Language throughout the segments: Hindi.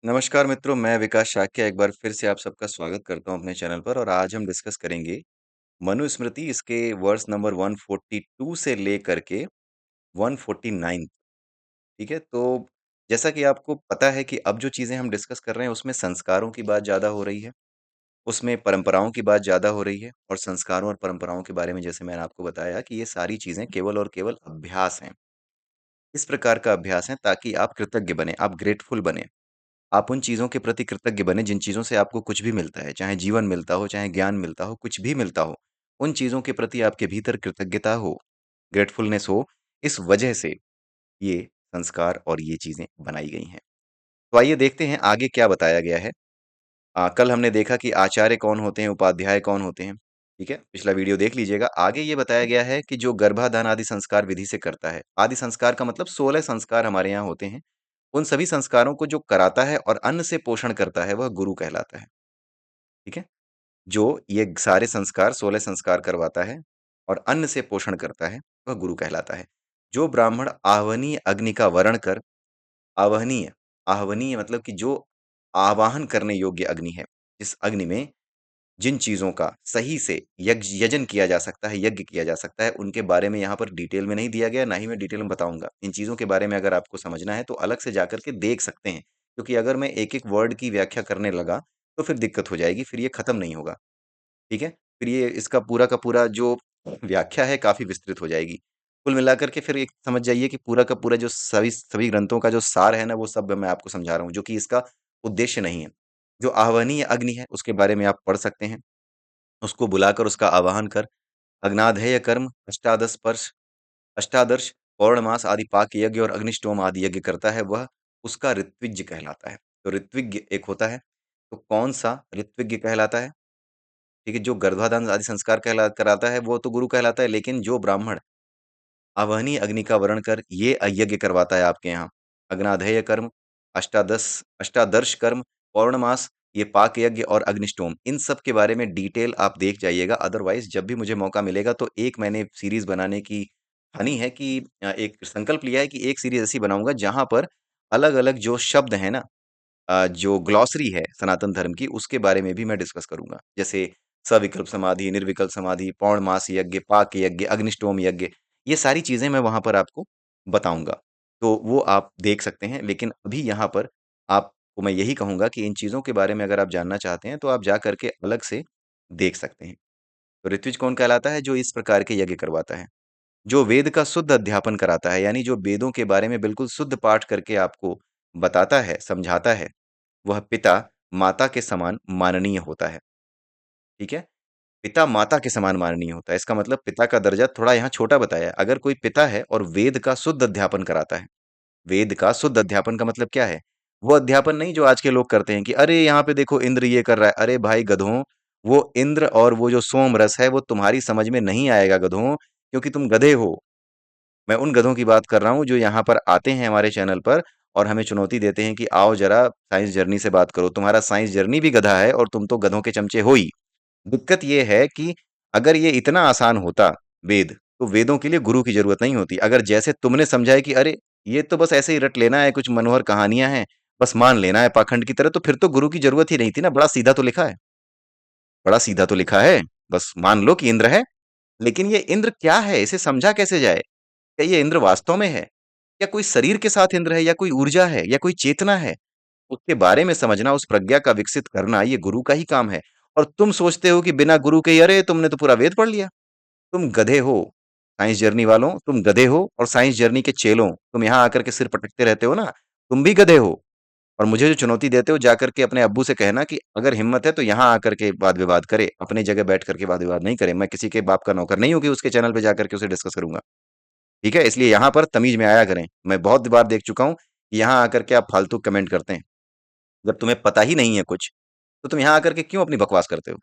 नमस्कार मित्रों, मैं विकास शाक्य एक बार फिर से आप सबका स्वागत करता हूं अपने चैनल पर और आज हम डिस्कस करेंगे मनुस्मृति इसके वर्स नंबर 142 से लेकर के 149। ठीक है? तो जैसा कि आपको पता है कि अब जो चीज़ें हम डिस्कस कर रहे हैं उसमें संस्कारों की बात ज़्यादा हो रही है, उसमें परंपराओं की बात ज़्यादा हो रही है और संस्कारों और परंपराओं के बारे में जैसे मैंने आपको बताया कि ये सारी चीज़ें केवल और केवल अभ्यास हैं। इस प्रकार का अभ्यास है ताकि आप कृतज्ञ बनें, आप ग्रेटफुल बनें। आप उन चीज़ों के प्रति कृतज्ञ बनें जिन चीज़ों से आपको कुछ भी मिलता है, चाहे जीवन मिलता हो, चाहे ज्ञान मिलता हो, कुछ भी मिलता हो। उन चीज़ों के प्रति आपके भीतर कृतज्ञता हो, ग्रेटफुलनेस हो, इस वजह से ये संस्कार और ये चीज़ें बनाई गई हैं। तो आइए देखते हैं आगे क्या बताया गया है। कल हमने देखा कि आचार्य कौन होते हैं, उपाध्याय कौन होते हैं, ठीक है? पिछला वीडियो देख लीजिएगा। आगे ये बताया गया है कि जो गर्भाधान आदि संस्कार विधि से करता है, आदि संस्कार का मतलब 16 संस्कार हमारे यहाँ होते हैं। उन सभी संस्कारों को जो कराता है और अन्न से पोषण करता है, वह गुरु कहलाता है, ठीक है? जो ये सारे संस्कार 16 संस्कार करवाता है और अन्न से पोषण करता है, वह गुरु कहलाता है। जो ब्राह्मण आहवनीय अग्नि का वरण कर आहवनीय आहवनीय मतलब कि जो आवाहन करने योग्य अग्नि है, जिस अग्नि में जिन चीज़ों का सही से यजन किया जा सकता है, यज्ञ किया जा सकता है, उनके बारे में यहाँ पर डिटेल में नहीं दिया गया, ना ही मैं डिटेल में बताऊँगा। इन चीज़ों के बारे में अगर आपको समझना है, तो अलग से जाकर के देख सकते हैं, क्योंकि अगर मैं एक-एक वर्ड की व्याख्या करने लगा, तो फिर दिक्कत हो जाएगी, फिर ये खत्म नहीं होगा, ठीक है? फिर ये इसका पूरा का पूरा जो व्याख्या है, काफ़ी विस्तृत हो जाएगी। कुल मिलाकर के फिर एक समझ जाइए कि पूरा का पूरा जो सभी सभी ग्रंथों का जो सार है ना, वो सब मैं आपको समझा रहा हूँ, जो कि इसका उद्देश्य नहीं है। जो आहवनीय अग्नि है, उसके बारे में आप पढ़ सकते हैं। उसको बुलाकर उसका आवाहन कर अग्नाध्यय कर्म अष्टादर्श पौर्णमास आदि पाक यज्ञ और अग्निष्टोम आदि यज्ञ करता है वह उसका ऋत्विज्य कहलाता है। तो ऋत्विज्ञ एक होता है, तो कौन सा ऋत्विज्ञ कहलाता है? ठीक है, जो गर्भाधान आदि संस्कार कहला कराता है वो तो गुरु कहलाता है, लेकिन जो ब्राह्मण अवहनीय अग्नि का वरण कर ये यज्ञ करवाता है आपके यहाँ, अग्नाध्यय कर्म, अष्टादर्श कर्म, पौर्णमास, ये पाक यज्ञ और अग्निष्टोम, इन सब के बारे में डिटेल आप देख जाइएगा। अदरवाइज़ जब भी मुझे मौका मिलेगा तो एक मैंने सीरीज़ बनाने की ठानी है कि एक संकल्प लिया है कि एक सीरीज़ ऐसी बनाऊँगा जहाँ पर अलग-अलग जो शब्द हैं ना, जो ग्लॉसरी है सनातन धर्म की, उसके बारे में भी मैं डिस्कस करूँगा। जैसे सविकल्प समाधि, निर्विकल्प समाधि, पौर्णमास यज्ञ, पाक यज्ञ, अग्निष्टोम यज्ञ, ये सारी चीज़ें मैं वहाँ पर आपको बताऊँगा। तो वो आप देख सकते हैं, लेकिन अभी यहाँ पर आपको मैं यही कहूँगा कि इन चीज़ों के बारे में अगर आप जानना चाहते हैं, तो आप जा कर के अलग से देख सकते हैं। तो ऋत्विज कौन कहलाता है? जो इस प्रकार के यज्ञ करवाता है। जो वेद का शुद्ध अध्यापन कराता है, यानी जो वेदों के बारे में बिल्कुल शुद्ध पाठ करके आपको बताता है, समझाता है, वह पिता, माता के समान माननीय होता है, ठीक है? पिता माता के समान माननीय होता है, इसका मतलब पिता का दर्जा थोड़ा यहाँ छोटा बताया है। अगर कोई पिता है और वेद का शुद्ध अध्यापन कराता है, वेद का शुद्ध अध्यापन का मतलब क्या है? वो अध्यापन नहीं जो आज के लोग करते हैं कि अरे यहाँ पे देखो इंद्र ये कर रहा है, अरे भाई गधों, वो इंद्र और वो जो सोम रस है वो तुम्हारी समझ में नहीं आएगा गधों, क्योंकि तुम गधे हो। मैं उन गधों की बात कर रहा हूँ जो यहाँ पर आते हैं हमारे चैनल पर और हमें चुनौती देते हैं कि आओ जरा साइंस जर्नी से बात करो। तुम्हारा साइंस जर्नी भी गधा है और तुम तो गधों के चमचे हो ही। दिक्कत ये है कि अगर ये इतना आसान होता वेद, तो वेदों के लिए गुरु की जरूरत नहीं होती। अगर जैसे तुमने समझा है कि अरे ये तो बस ऐसे ही रट लेना है, कुछ मनोहर कहानियां हैं, बस मान लेना है पाखंड की तरह, तो फिर तो गुरु की जरूरत ही नहीं थी ना। बड़ा सीधा तो लिखा है, बड़ा सीधा तो लिखा है, बस मान लो कि इंद्र है। लेकिन ये इंद्र क्या है, इसे समझा कैसे जाए? क्या ये इंद्र वास्तव में है, या कोई शरीर के साथ इंद्र है, या कोई ऊर्जा है, या कोई चेतना है? उसके बारे में समझना, उस प्रज्ञा का विकसित करना, ये गुरु का ही काम है। और तुम सोचते हो कि बिना गुरु के ही अरे तुमने तो पूरा वेद पढ़ लिया। तुम गधे हो, साइंस जर्नी वालों, तुम गधे हो और साइंस जर्नी के चेलों, तुम यहाँ आकर के सिर पटकते रहते हो ना, तुम भी गधे हो। और मुझे जो चुनौती देते हो, जाकर के अपने अब्बू से कहना कि अगर हिम्मत है तो यहाँ आकर के वाद विवाद करे, अपनी जगह बैठ करके वाद विवाद नहीं करे। मैं किसी के बाप का नौकर नहीं हूँ कि उसके चैनल पे जाकर के उसे डिस्कस करूंगा, ठीक है? इसलिए यहाँ पर तमीज में आया करें। मैं बहुत बार देख चुका हूँ कि यहाँ आकर के आप फालतू कमेंट करते हैं। जब तुम्हें पता ही नहीं है कुछ, तो तुम यहाँ आकर के क्यों अपनी बकवास करते हो?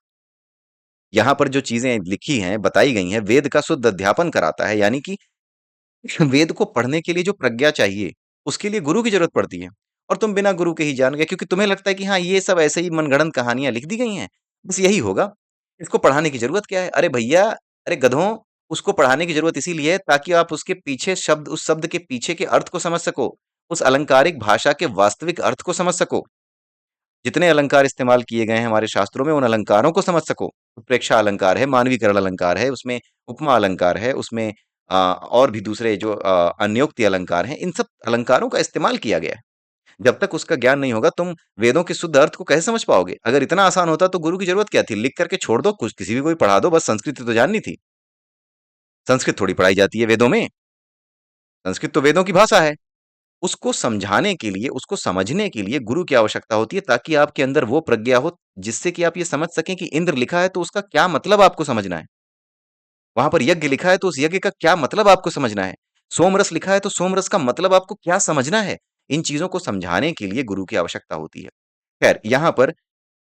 यहाँ पर जो चीजें लिखी हैं, बताई गई हैं, वेद का शुद्ध अध्यापन कराता है, यानी कि वेद को पढ़ने के लिए जो प्रज्ञा चाहिए, उसके लिए गुरु की जरूरत पड़ती है। और तुम बिना गुरु के ही जान गए, क्योंकि तुम्हें लगता है कि हाँ, ये सब ऐसे ही मनगढ़ंत कहानियां लिख दी गई हैं, बस यही होगा, इसको पढ़ाने की जरूरत क्या है? अरे भैया, अरे गधों, उसको पढ़ाने की जरूरत इसीलिए है ताकि आप उसके पीछे शब्द, उस शब्द के पीछे के अर्थ को समझ सको, उस अलंकारिक भाषा के वास्तविक अर्थ को समझ सको। जितने अलंकार इस्तेमाल किए गए हैं हमारे शास्त्रों में, उन अलंकारों को समझ सको। उत्प्रेक्षा अलंकार है, मानवीकरण अलंकार है, उसमें उपमा अलंकार है, उसमें और भी दूसरे जो अन्योक्ति अलंकार हैं, इन सब अलंकारों का इस्तेमाल किया गया है। जब तक उसका ज्ञान नहीं होगा, तुम वेदों के शुद्ध अर्थ को कैसे समझ पाओगे? अगर इतना आसान होता तो गुरु की जरूरत क्या थी? लिख करके छोड़ दो, कुछ किसी भी कोई पढ़ा दो, बस संस्कृत तो जाननी थी। संस्कृत थोड़ी पढ़ाई जाती है वेदों में। संस्कृत तो वेदों की भाषा है। उसको समझाने के लिए, उसको समझने के लिए गुरु की आवश्यकता होती है, ताकि आपके अंदर वो प्रज्ञा हो जिससे कि आप ये समझ सकें कि इंद्र लिखा है तो उसका क्या मतलब आपको समझना है। वहां पर यज्ञ लिखा है तो उस यज्ञ का क्या मतलब आपको समझना है। सोमरस लिखा है तो सोमरस का मतलब आपको क्या समझना है। इन चीजों को समझाने के लिए गुरु की आवश्यकता होती है। खैर, यहां पर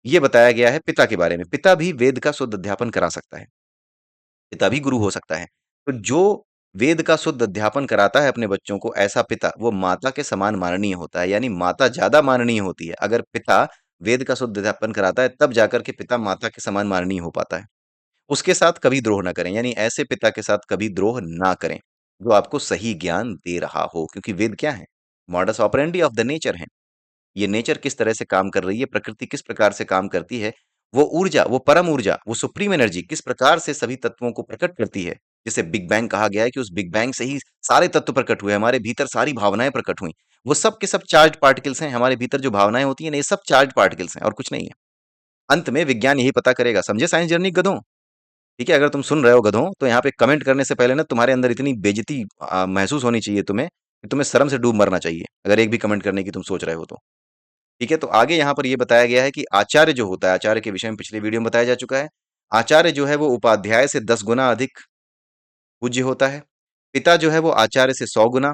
यह बताया गया है पिता के बारे में। पिता भी वेद का शुद्ध अध्यापन करा सकता है, पिता भी गुरु हो सकता है। तो जो वेद का शुद्ध अध्यापन कराता है अपने बच्चों को, ऐसा पिता वो माता के समान माननीय होता है। यानी माता ज्यादा माननीय होती है। अगर पिता वेद का शुद्ध अध्यापन कराता है, तब जाकर के पिता माता के समान माननीय हो पाता है। उसके साथ कभी द्रोह ना करें, यानी ऐसे पिता के साथ कभी द्रोह ना करें जो आपको सही ज्ञान दे रहा हो। क्योंकि वेद क्या है? Modus operandi of the nature है। ये नेचर किस तरह से काम कर रही है, प्रकृति किस प्रकार से काम करती है, वो ऊर्जा, वो परम ऊर्जा, वो सुप्रीम एनर्जी किस प्रकार से सभी तत्वों को प्रकट करती है। जिसे बिग बैंग कहा गया है कि उस बिग बैंग से ही सारे तत्व प्रकट हुए, हमारे भीतर सारी भावनाएं प्रकट हुई। वो सब के सब चार्ज पार्टिकल्स हैं। हमारे भीतर जो भावनाएं होती हैं ना, ये सब चार्ज पार्टिकल्स हैं और कुछ नहीं है। अंत में विज्ञान यही पता करेगा। समझे साइंस जर्नी गधों? ठीक है, अगर तुम सुन रहे हो गधों, तो यहाँ पे कमेंट करने से पहले ना तुम्हारे अंदर इतनी बेइज्जती महसूस होनी चाहिए तुम्हें, कि तुम्हें शर्म से डूब मरना चाहिए, अगर एक भी कमेंट करने की तुम सोच रहे हो तो। ठीक है, तो आगे यहाँ पर ये बताया गया है कि आचार्य जो होता है, आचार्य के विषय में पिछले वीडियो में बताया जा चुका है। आचार्य जो है वो उपाध्याय से 10 गुना अधिक पूज्य होता है। पिता जो है वो आचार्य से 100 गुना,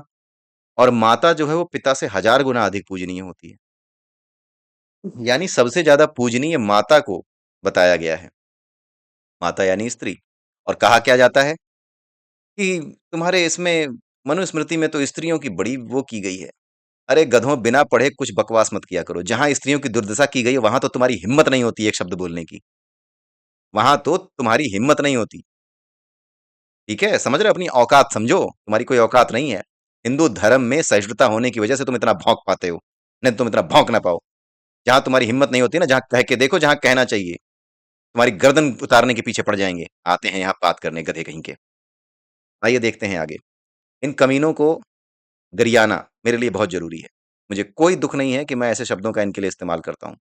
और माता जो है वो पिता से 1000 गुना अधिक पूजनीय होती है। यानी सबसे ज्यादा पूजनीय माता को बताया गया है। माता यानी स्त्री। और कहा क्या जाता है कि तुम्हारे इसमें मनुस्मृति में तो स्त्रियों की बड़ी वो की गई है। अरे गधों, बिना पढ़े कुछ बकवास मत किया करो। जहां स्त्रियों की दुर्दशा की गई है, वहां तो तुम्हारी हिम्मत नहीं होती एक शब्द बोलने की। वहां तो तुम्हारी हिम्मत नहीं होती। ठीक है, समझ रहे हो? अपनी औकात समझो, तुम्हारी कोई औकात नहीं है। हिंदू धर्म में सहिष्णुता होने की वजह से तुम इतना भौंक पाते हो, नहीं तो तुम इतना भौंक ना पाओ। जहां तुम्हारी हिम्मत नहीं होती ना, जहां कह के देखो, जहां कहना चाहिए, तुम्हारी गर्दन उतारने के पीछे पड़ जाएंगे। आते हैं यहाँ बात करने, गधे कहीं के। आइए देखते हैं आगे। इन कमीनों को गरियाना मेरे लिए बहुत जरूरी है। मुझे कोई दुख नहीं है कि मैं ऐसे शब्दों का इनके लिए इस्तेमाल करता हूं।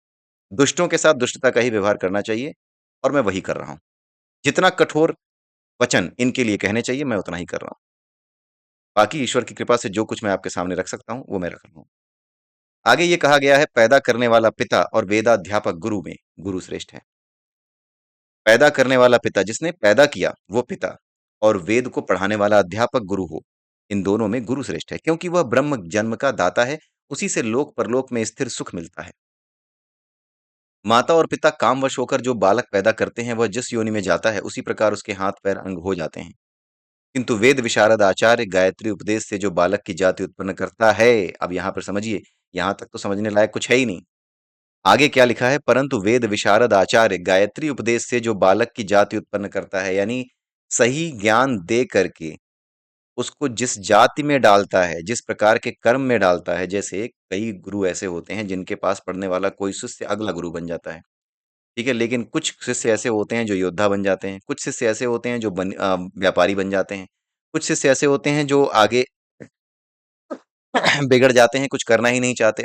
दुष्टों के साथ दुष्टता का ही व्यवहार करना चाहिए, और मैं वही कर रहा हूं। जितना कठोर वचन इनके लिए कहने चाहिए, मैं उतना ही कर रहा हूं। बाकी ईश्वर की कृपा से जो कुछ मैं आपके सामने रख सकता हूं, वो मैं रख रहा हूं। आगे ये कहा गया है, पैदा करने वाला पिता और वेदाध्यापक गुरु में गुरु श्रेष्ठ है। पैदा करने वाला पिता, जिसने पैदा किया वो पिता, और वेद को पढ़ाने वाला अध्यापक गुरु हो, इन दोनों में गुरु श्रेष्ठ है। क्योंकि वह ब्रह्म जन्म का दाता है, उसी से लोक परलोक में स्थिर सुख मिलता है। माता और पिता कामवश होकर जो बालक पैदा करते हैं, वह जिस योनि में जाता है, उसी प्रकार उसके हाथ पैर अंग हो जाते हैं। किंतु वेद विशारद आचार्य गायत्री उपदेश से जो बालक की जाति उत्पन्न करता है, अब यहां पर समझिए, यहां तक तो समझने लायक कुछ है ही नहीं। आगे क्या लिखा है? परंतु वेद विशारद आचार्य गायत्री उपदेश से जो बालक की जाति उत्पन्न करता है, यानी सही ज्ञान दे करके उसको जिस जाति में डालता है, जिस प्रकार के कर्म में डालता है। जैसे कई गुरु ऐसे होते हैं जिनके पास पढ़ने वाला कोई शिष्य अगला गुरु बन जाता है। ठीक है, लेकिन कुछ शिष्य ऐसे होते हैं जो योद्धा बन जाते हैं, कुछ शिष्य ऐसे होते हैं जो व्यापारी बन जाते हैं, कुछ शिष्य ऐसे होते हैं जो आगे बिगड़ जाते हैं, कुछ करना ही नहीं चाहते,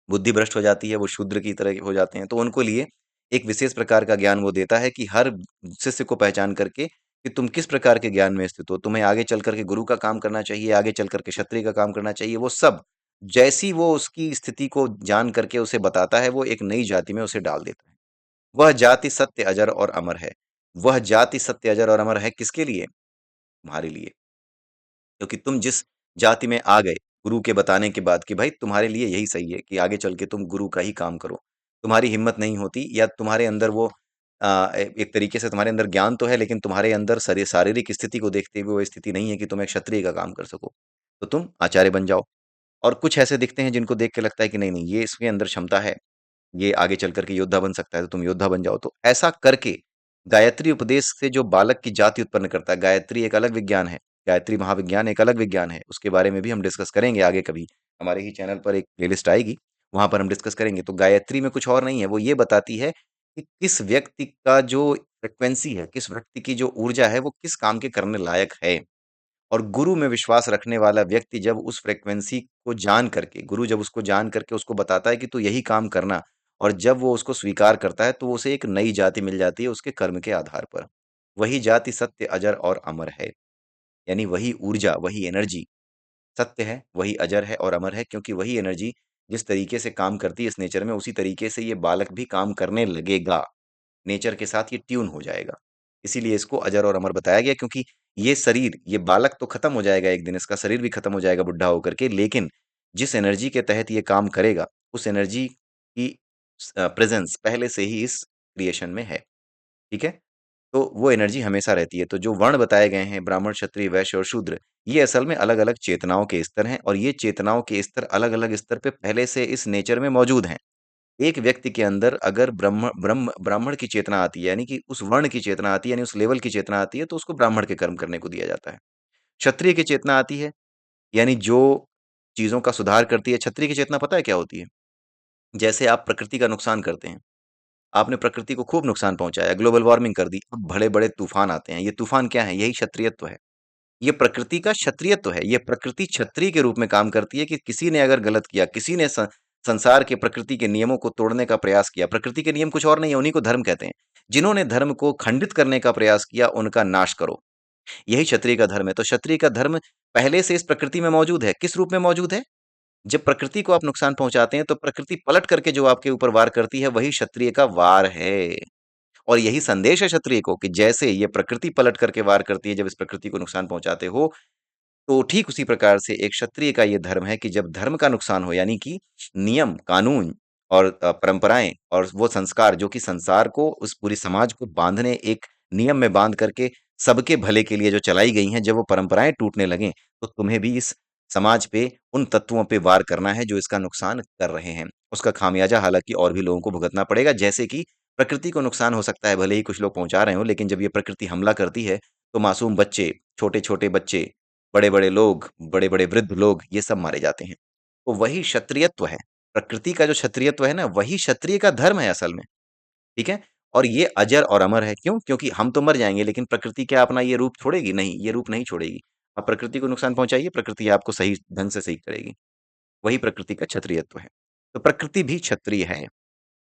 बुद्धि भ्रष्ट हो जाती है, वो शूद्र की तरह हो जाते हैं। तो उनको लिए एक विशेष प्रकार का ज्ञान वो देता है, कि हर शिष्य को पहचान करके कि तुम किस प्रकार के ज्ञान में स्थित हो, तुम्हें आगे चल करके गुरु का काम करना चाहिए, आगे चल करके क्षत्रिय का काम करना चाहिए। वो सब जैसी वो उसकी स्थिति को जान करके उसे बताता है, वो एक नई जाति में उसे डाल देता है। वह जाति सत्य अजर और अमर है। वह जाति सत्य अजर और अमर है किसके लिए? तुम्हारे लिए। क्योंकि तुम जिस जाति में आ गए गुरु के बताने के बाद, कि भाई तुम्हारे लिए यही सही है कि आगे चल के तुम गुरु का ही काम करो, तुम्हारी हिम्मत नहीं होती, या तुम्हारे अंदर वो एक तरीके से तुम्हारे अंदर ज्ञान तो है, लेकिन तुम्हारे अंदर शारीरिक स्थिति को देखते हुए वो स्थिति नहीं है कि तुम एक क्षत्रिय का काम कर सको, तो तुम आचार्य बन जाओ। और कुछ ऐसे दिखते हैं जिनको देख के लगता है कि नहीं नहीं, ये इसके अंदर क्षमता है, ये आगे चल करके योद्धा बन सकता है, तो तुम योद्धा बन जाओ। तो ऐसा करके गायत्री उपदेश से जो बालक की जाति उत्पन्न करता है, गायत्री एक अलग विज्ञान है, गायत्री महाविज्ञान एक अलग विज्ञान है, उसके बारे में भी हम डिस्कस करेंगे आगे कभी। हमारे ही चैनल पर एक प्लेलिस्ट आएगी, वहाँ पर हम डिस्कस करेंगे। तो गायत्री में कुछ और नहीं है, वो ये बताती है कि किस व्यक्ति का जो फ्रीक्वेंसी है, किस व्यक्ति की जो ऊर्जा है, वो किस काम के करने लायक है। और गुरु में विश्वास रखने वाला व्यक्ति जब उस फ्रीक्वेंसी को जान करके, गुरु जब उसको जान करके उसको बताता है कि तू यही काम करना, और जब वो उसको स्वीकार करता है, तो उसे एक नई जाति मिल जाती है उसके कर्म के आधार पर। वही जाति सत्य, अजर और अमर है। यानी वही ऊर्जा, वही एनर्जी सत्य है, वही अजर है और अमर है, क्योंकि वही एनर्जी जिस तरीके से काम करती है इस नेचर में, उसी तरीके से ये बालक भी काम करने लगेगा। नेचर के साथ ये ट्यून हो जाएगा। इसीलिए इसको अजर और अमर बताया गया, क्योंकि ये शरीर, ये बालक तो खत्म हो जाएगा एक दिन, इसका शरीर भी खत्म हो जाएगा बुढ़ा होकर के, लेकिन जिस एनर्जी के तहत ये काम करेगा, उस एनर्जी की प्रेजेंस पहले से ही इस क्रिएशन में है। ठीक है? तो वो एनर्जी हमेशा रहती है। तो जो वर्ण बताए गए हैं, ब्राह्मण, क्षत्रिय, वैश्य और शूद्र, ये असल में अलग-अलग चेतनाओं के स्तर हैं, और ये चेतनाओं के स्तर अलग-अलग स्तर पे पहले से इस नेचर में मौजूद हैं। एक व्यक्ति के अंदर अगर ब्राह्मण की चेतना आती है, यानी कि उस वर्ण की चेतना आती है, यानी उस लेवल की चेतना आती है, तो उसको ब्राह्मण के कर्म करने को दिया जाता है। क्षत्रिय की चेतना आती है, यानी जो चीज़ों का सुधार करती है। क्षत्रिय की चेतना पता है क्या होती है? जैसे आप प्रकृति का नुकसान करते हैं, आपने प्रकृति को खूब नुकसान पहुँचाया, ग्लोबल वार्मिंग कर दी, अब बड़े-बड़े तूफान आते हैं। ये तूफान क्या है? यही क्षत्रियत्व है। ये प्रकृति का क्षत्रियत्व है। ये प्रकृति क्षत्रिय के रूप में काम करती है कि किसी ने अगर गलत किया, किसी ने संसार के प्रकृति के नियमों को तोड़ने का प्रयास किया। प्रकृति के नियम कुछ और नहीं है, उन्हीं को धर्म कहते हैं। जिन्होंने धर्म को खंडित करने का प्रयास किया, उनका नाश करो। यही क्षत्रिय का धर्म है। तो क्षत्रिय का धर्म पहले से इस प्रकृति में मौजूद है। किस रूप में मौजूद है? जब प्रकृति को आप नुकसान पहुँचाते हैं, तो प्रकृति पलट करके जो आपके ऊपर वार करती है, वही क्षत्रिय का वार है। और यही संदेश है क्षत्रिय को कि जैसे ये प्रकृति पलट करके वार करती है, जब इस प्रकृति को नुकसान पहुँचाते हो, तो ठीक उसी प्रकार से एक क्षत्रिय का ये धर्म है कि जब धर्म का नुकसान हो, यानी कि नियम, कानून और परंपराएं और वो संस्कार जो कि संसार को, उस पूरी समाज को बांधने, एक नियम में बांध करके सबके भले के लिए जो चलाई गई हैं, जब वो परंपराएं टूटने लगें, तो तुम्हें भी इस समाज पे, उन तत्वों पे वार करना है जो इसका नुकसान कर रहे हैं। उसका खामियाजा हालांकि और भी लोगों को भुगतना पड़ेगा। जैसे कि प्रकृति को नुकसान हो सकता है, भले ही कुछ लोग पहुंचा रहे हो, लेकिन जब ये प्रकृति हमला करती है, तो मासूम बच्चे, छोटे छोटे बच्चे, बड़े-बड़े लोग, बड़े-बड़े वृद्ध लोग, ये सब मारे जाते हैं। तो वही क्षत्रियत्व है। प्रकृति का जो क्षत्रियत्व है ना, वही क्षत्रिय का धर्म है असल में, ठीक है? और ये अजर और अमर है। क्यों? क्योंकि हम तो मर जाएँगे, लेकिन प्रकृति क्या अपना ये रूप छोड़ेगी? नहीं, ये रूप नहीं छोड़ेगी। आप प्रकृति को नुकसान पहुँचाइए, प्रकृति आपको सही ढंग से सही करेगी। वही प्रकृति का क्षत्रियत्व है। तो प्रकृति भी क्षत्रिय है।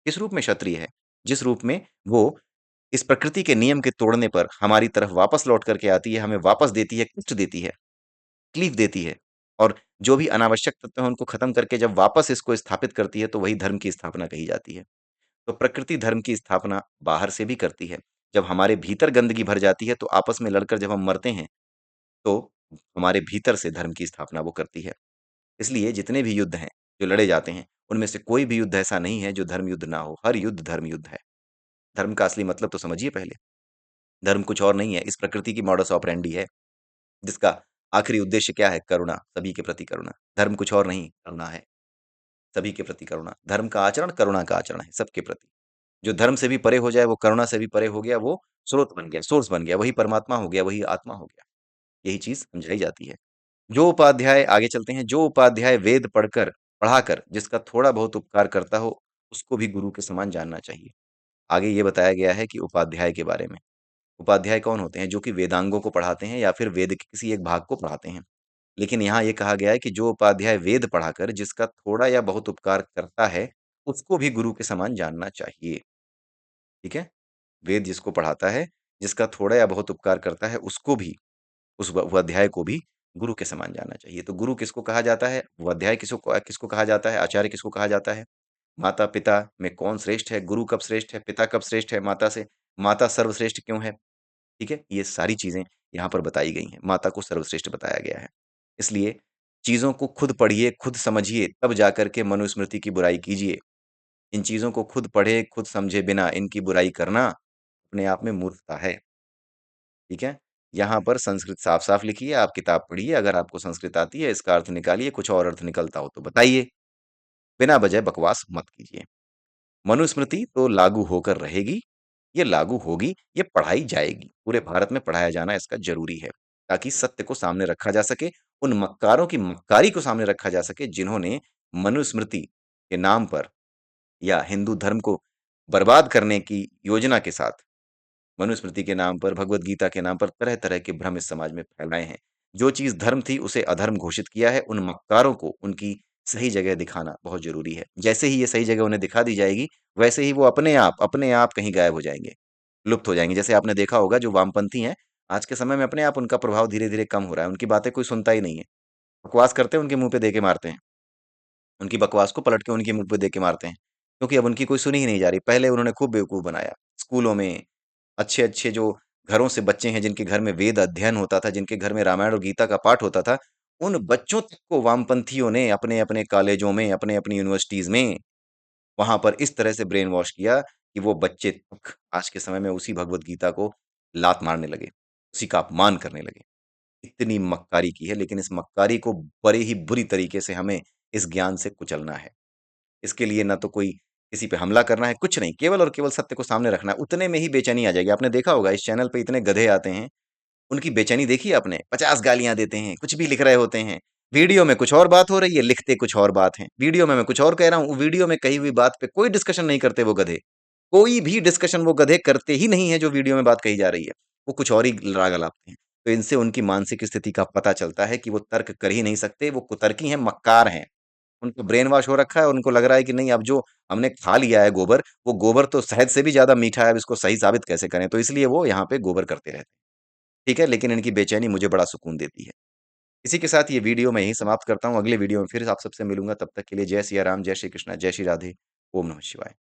किस रूप में क्षत्रिय है? जिस रूप में वो इस प्रकृति के नियम के तोड़ने पर हमारी तरफ वापस लौट कर के आती है, हमें वापस देती है, कष्ट देती है। तकलीफ देती है, और जो भी अनावश्यक तत्व हैं उनको खत्म करके जब वापस इसको स्थापित करती है, तो वही धर्म की स्थापना कही जाती है। तो प्रकृति धर्म की स्थापना बाहर से भी करती है। जब हमारे भीतर गंदगी भर जाती है, तो आपस में लड़कर जब हम मरते हैं, तो हमारे भीतर से धर्म की स्थापना वो करती है। इसलिए जितने भी युद्ध हैं, जो लड़े जाते हैं, उनमें से कोई भी युद्ध ऐसा नहीं है जो धर्म युद्ध ना हो। हर युद्ध धर्म युद्ध है। धर्म का असली मतलब तो समझिए पहले। धर्म कुछ और नहीं है, इस प्रकृति की मॉडस ऑपरेंडी है, जिसका आखिरी उद्देश्य क्या है? करुणा, सभी के प्रति करुणा। धर्म कुछ और नहीं, करुणा है, सभी के प्रति करुणा। धर्म का आचरण करुणा का आचरण है, सबके प्रति। जो धर्म से भी परे हो जाए, वो करुणा से भी परे हो गया, वो स्रोत बन गया, सोर्स बन गया, वही परमात्मा हो गया, वही आत्मा हो गया। यही चीज़ समझाई जाती है। जो उपाध्याय, आगे चलते हैं, जो उपाध्याय वेद पढ़ाकर जिसका थोड़ा बहुत उपकार करता हो, उसको भी गुरु के समान जानना चाहिए। आगे ये बताया गया है कि उपाध्याय के बारे में। उपाध्याय कौन होते हैं? जो कि वेदांगों को पढ़ाते हैं या फिर वेद के किसी एक भाग को पढ़ाते हैं। लेकिन यहाँ ये कहा गया है कि जो उपाध्याय वेद पढ़ाकर जिसका थोड़ा या बहुत उपकार करता है, उसको भी गुरु के समान जानना चाहिए। ठीक है? वेद जिसको पढ़ाता है, जिसका थोड़ा या बहुत उपकार करता है, उसको भी, उस व उपाध्याय को भी गुरु के समान जानना चाहिए। तो गुरु किसको कहा जाता है? उपाध्याय किसको किसको कहा जाता है? आचार्य किसको कहा जाता है? माता-पिता में कौन श्रेष्ठ है? गुरु कब श्रेष्ठ है? पिता कब श्रेष्ठ है माता से? माता सर्वश्रेष्ठ क्यों है? ठीक है? ये सारी चीज़ें यहाँ पर बताई गई हैं। माता को सर्वश्रेष्ठ बताया गया है। इसलिए चीज़ों को खुद पढ़िए, खुद समझिए, तब जाकर के मनुस्मृति की बुराई कीजिए। इन चीज़ों को खुद पढ़े, खुद समझे बिना इनकी बुराई करना अपने आप में मूर्खता है। ठीक है? यहाँ पर संस्कृत साफ-साफ लिखी है, आप किताब पढ़िए, अगर आपको संस्कृत आती है, इसका अर्थ निकालिए, कुछ और अर्थ निकलता हो तो बताइए। बिना वजह बकवास मत कीजिए। मनुस्मृति तो लागू होकर रहेगी, ये लागू होगी, ये पढ़ाई जाएगी। पूरे भारत में पढ़ाया जाना इसका ज़रूरी है, ताकि सत्य को सामने रखा जा सके, उन मक्कारों की मक्कारी को सामने रखा जा सके, जिन्होंने मनुस्मृति के नाम पर या हिंदू धर्म को बर्बाद करने की योजना के साथ मनुस्मृति के नाम पर, भगवत गीता के नाम पर तरह-तरह के भ्रम इस समाज में फैलाए हैं। जो चीज़ धर्म थी उसे अधर्म घोषित किया है, उन मक्कारों को उनकी सही जगह दिखाना बहुत ज़रूरी है। जैसे ही ये सही जगह उन्हें दिखा दी जाएगी, वैसे ही वो अपने आप कहीं गायब हो जाएँगे, लुप्त हो जाएँगे। जैसे आपने देखा होगा जो वामपंथी हैं, आज के समय में अपने आप उनका प्रभाव धीरे-धीरे कम हो रहा है, उनकी बातें कोई सुनता ही नहीं है। बकवास करते हैं, उनके मुँह पे दे के मारते हैं। उनकी बकवास को पलट के उनके मुँह पे दे के मारते हैं, क्योंकि अब उनकी कोई सुनी ही नहीं जा रही। पहले उन्होंने खूब बेवकूफ़ बनाया। स्कूलों में अच्छे-अच्छे जो घरों से बच्चे हैं, जिनके घर में वेद अध्ययन होता था, जिनके घर में रामायण और गीता का पाठ होता था, उन बच्चों तक को वामपंथियों ने अपने-अपने कॉलेजों में, अपने-अपनी यूनिवर्सिटीज़ में, वहाँ पर इस तरह से ब्रेन वॉश किया कि वो बच्चे तक आज के समय में उसी भगवत गीता को लात मारने लगे, उसी का अपमान करने लगे। इतनी मक्कारी की है, लेकिन इस मक्कारी को बड़े ही बुरी तरीके से हमें इस ज्ञान से कुचलना है। इसके लिए ना तो कोई किसी पे हमला करना है, कुछ नहीं, केवल और केवल सत्य को सामने रखना है, उतने में ही बेचैनी आ जाएगी। आपने देखा होगा इस चैनल पे इतने गधे आते हैं, उनकी बेचैनी देखी है आपने? 50 गालियाँ देते हैं, कुछ भी लिख रहे होते हैं। वीडियो में कुछ और बात हो रही है, लिखते कुछ और बात है। वीडियो में मैं कुछ और कह रहा हूँ, वीडियो में कही हुई बात पे कोई डिस्कशन नहीं करते वो गधे। कोई भी डिस्कशन वो गधे करते ही नहीं है जो वीडियो में बात कही जा रही है। वो कुछ और ही राग अलापते हैं। तो इनसे उनकी मानसिक स्थिति का पता चलता है कि वो तर्क कर ही नहीं सकते, वो कुतर्की हैं, मक्कार हैं। उनको ब्रेन वॉश हो रखा है और उनको लग रहा है कि नहीं अब जो हमने खा लिया है गोबर, वो गोबर तो शहद से भी ज़्यादा मीठा है, अब इसको सही साबित कैसे करें? तो इसलिए वो यहाँ पे गोबर करते रहते हैं। ठीक है? लेकिन इनकी बेचैनी मुझे बड़ा सुकून देती है। इसी के साथ ये वीडियो मैं यहीं समाप्त करता हूँ। अगले वीडियो में फिर आप सबसे मिलूँगा। तब तक के लिए जय सिया राम, जय श्री कृष्णा, जय श्री राधे। ओम नमः शिवाय।